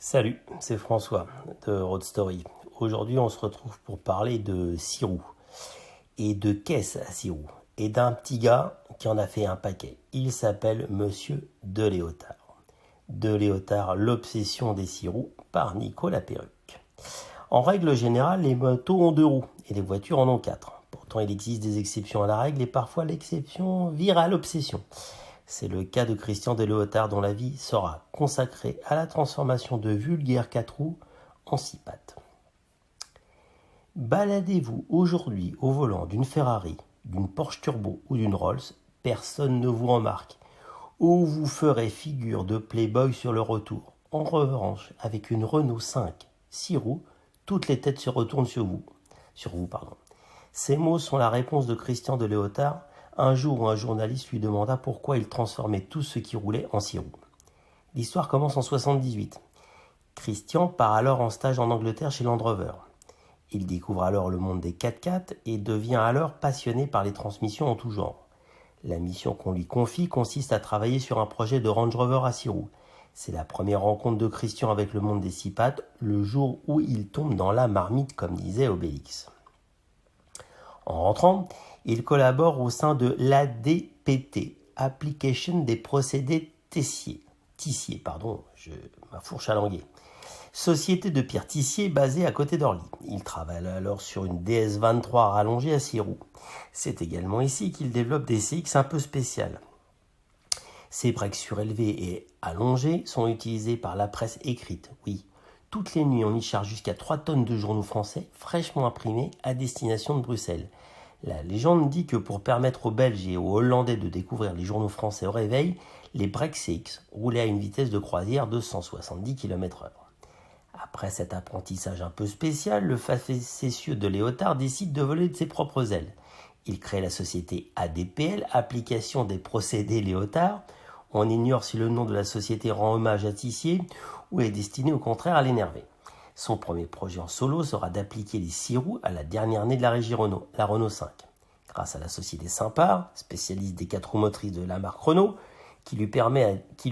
Salut, c'est François de Road Story. Aujourd'hui, on se retrouve pour parler de 6 roues et de caisses à 6 roues et d'un petit gars qui en a fait un paquet. Il s'appelle Monsieur De Léotard. De Léotard, l'obsession des 6 roues par Nicolas Perruque. En règle générale, les motos ont 2 roues et les voitures en ont 4. Pourtant, il existe des exceptions à la règle et parfois l'exception vire à l'obsession. C'est le cas de Christian De Léotard dont la vie sera consacrée à la transformation de vulgaires 4 roues en 6 pattes. Baladez-vous aujourd'hui au volant d'une Ferrari, d'une Porsche Turbo ou d'une Rolls, personne ne vous remarque. Ou vous ferez figure de playboy sur le retour. En revanche, avec une Renault 5, 6 roues, toutes les têtes se retournent sur vous. Ces mots sont la réponse de Christian De Léotard un jour où un journaliste lui demanda pourquoi il transformait tout ce qui roulait en 6 roues. L'histoire commence en 78. Christian part alors en stage en Angleterre chez Land Rover. Il découvre alors le monde des 4x4 et devient alors passionné par les transmissions en tout genre. La mission qu'on lui confie consiste à travailler sur un projet de Range Rover à 6 roues. C'est la première rencontre de Christian avec le monde des 6 pattes, le jour où il tombe dans la marmite, comme disait Obélix. En rentrant, il collabore au sein de l'ADPT, Application des procédés Tissier, ma fourche à languer. Société de pierre Tissier basée à côté d'Orly. Il travaille alors sur une DS23 rallongée à 6 roues. C'est également ici qu'il développe des CX un peu spéciales. Ces breaks surélevés et allongés sont utilisés par la presse écrite, oui. Toutes les nuits, on y charge jusqu'à 3 tonnes de journaux français fraîchement imprimés à destination de Bruxelles. La légende dit que pour permettre aux Belges et aux Hollandais de découvrir les journaux français au réveil, les breaks CX roulaient à une vitesse de croisière de 170 km/h. Après cet apprentissage un peu spécial, le facétieux De Léotard décide de voler de ses propres ailes. Il crée la société ADPL, Application des procédés Léotard. On ignore si le nom de la société rend hommage à Tissier ou est destiné au contraire à l'énerver. Son premier projet en solo sera d'appliquer les 6 roues à la dernière née de la régie Renault, la Renault 5. Grâce à la société Simpar, spécialiste des 4 roues motrices de la marque Renault, qui lui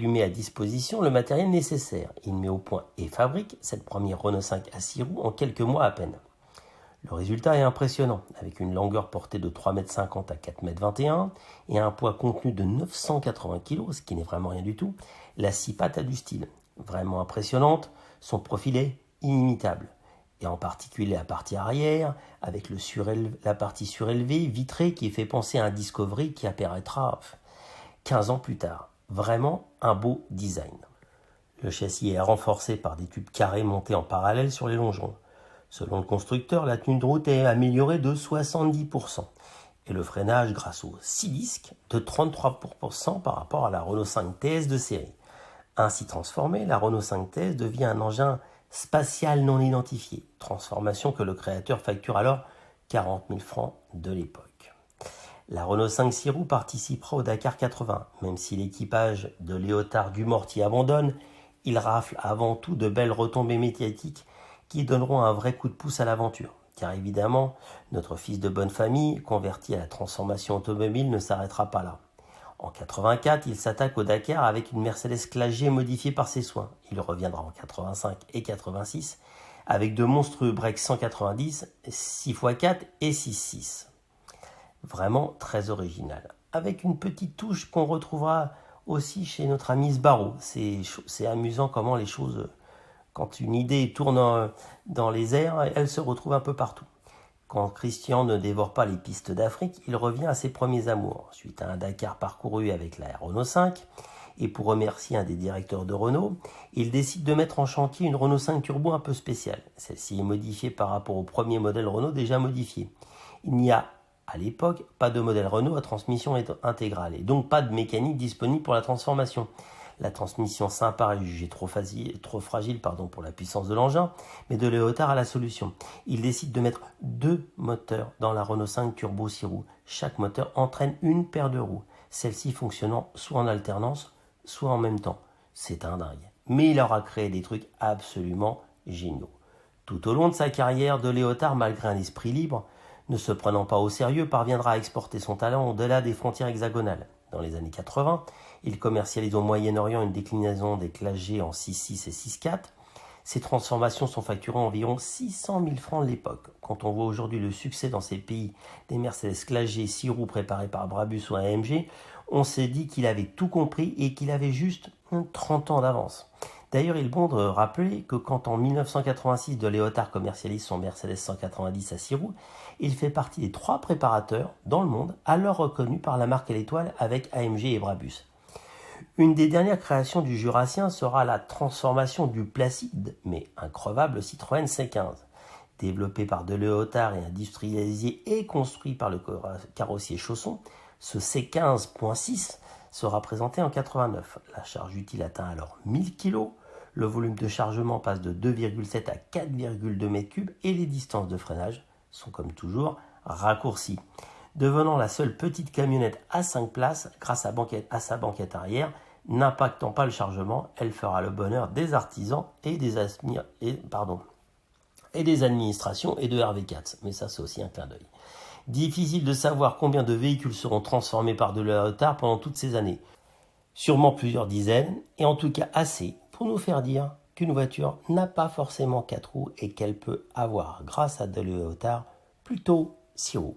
met à disposition le matériel nécessaire. Il met au point et fabrique cette première Renault 5 à 6 roues en quelques mois à peine. Le résultat est impressionnant, avec une longueur portée de 3,50 m à 4,21 m et un poids contenu de 980 kg, ce qui n'est vraiment rien du tout. La 6 pattes a du style. Vraiment impressionnante, son profil est inimitable. Et en particulier la partie arrière, avec la partie surélevée, vitrée, qui fait penser à un Discovery qui apparaîtra 15 ans plus tard. Vraiment un beau design. Le châssis est renforcé par des tubes carrés montés en parallèle sur les longerons. Selon le constructeur, la tenue de route est améliorée de 70% et le freinage grâce aux 6 disques de 33% par rapport à la Renault 5 TS de série. Ainsi transformée, la Renault 5 TS devient un engin spatial non identifié, transformation que le créateur facture alors 40 000 francs de l'époque. La Renault 5 6 roues participera au Dakar 80, même si l'équipage de Léotard Dumortier abandonne, il rafle avant tout de belles retombées médiatiques qui donneront un vrai coup de pouce à l'aventure. Car évidemment, notre fils de bonne famille, converti à la transformation automobile, ne s'arrêtera pas là. En 84, il s'attaque au Dakar avec une Mercedes Classe G modifiée par ses soins. Il reviendra en 85 et 86 avec de monstrueux breaks 190, 6x4 et 6.6. Vraiment très original. Avec une petite touche qu'on retrouvera aussi chez notre ami Sbarro. C'est amusant comment les choses, quand une idée tourne dans les airs, elle se retrouve un peu partout. Quand Christian ne dévore pas les pistes d'Afrique, il revient à ses premiers amours. Suite à un Dakar parcouru avec la Renault 5, et pour remercier un des directeurs de Renault, il décide de mettre en chantier une Renault 5 Turbo un peu spéciale. Celle-ci est modifiée par rapport au premier modèle Renault déjà modifié. Il n'y a, à l'époque, pas de modèle Renault à transmission intégrale, et donc pas de mécanique disponible pour la transformation. La transmission Simpar est jugée trop fragile pour la puissance de l'engin, mais De Léotard a la solution. Il décide de mettre 2 moteurs dans la Renault 5 Turbo 6 roues. Chaque moteur entraîne une paire de roues, celle-ci fonctionnant soit en alternance, soit en même temps. C'est un dingue. Mais il aura créé des trucs absolument géniaux. Tout au long de sa carrière, De Léotard, malgré un esprit libre, ne se prenant pas au sérieux, parviendra à exporter son talent au-delà des frontières hexagonales. Dans les années 80, il commercialise au Moyen-Orient une déclinaison des classes G en 6.6 et 6.4. Ces transformations sont facturées environ 600 000 francs de l'époque. Quand on voit aujourd'hui le succès dans ces pays des Mercedes Classe G 6 roues préparées par Brabus ou AMG, on s'est dit qu'il avait tout compris et qu'il avait juste 30 ans d'avance. D'ailleurs, il est bon de rappeler que quand en 1986 de Léotard commercialise son Mercedes 190 à 6 roues, il fait partie des 3 préparateurs dans le monde alors reconnus par la marque à l'étoile avec AMG et Brabus. Une des dernières créations du Jurassien sera la transformation du placide mais increvable Citroën C15. Développé par de Léotard et industrialisé et construit par le carrossier Chausson, ce C15.6 sera présenté en 89. La charge utile atteint alors 1000 kg, le volume de chargement passe de 2,7 à 4,2 m3 et les distances de freinage sont comme toujours raccourcies. Devenant la seule petite camionnette à 5 places grâce à sa banquette arrière, n'impactant pas le chargement, elle fera le bonheur des artisans et des administrations et de RV4. Mais ça, c'est aussi un clin d'œil. Difficile de savoir combien de véhicules seront transformés par de Léotard pendant toutes ces années. Sûrement plusieurs dizaines, et en tout cas assez pour nous faire dire qu'une voiture n'a pas forcément 4 roues et qu'elle peut avoir, grâce à de Léotard, plutôt 6 roues.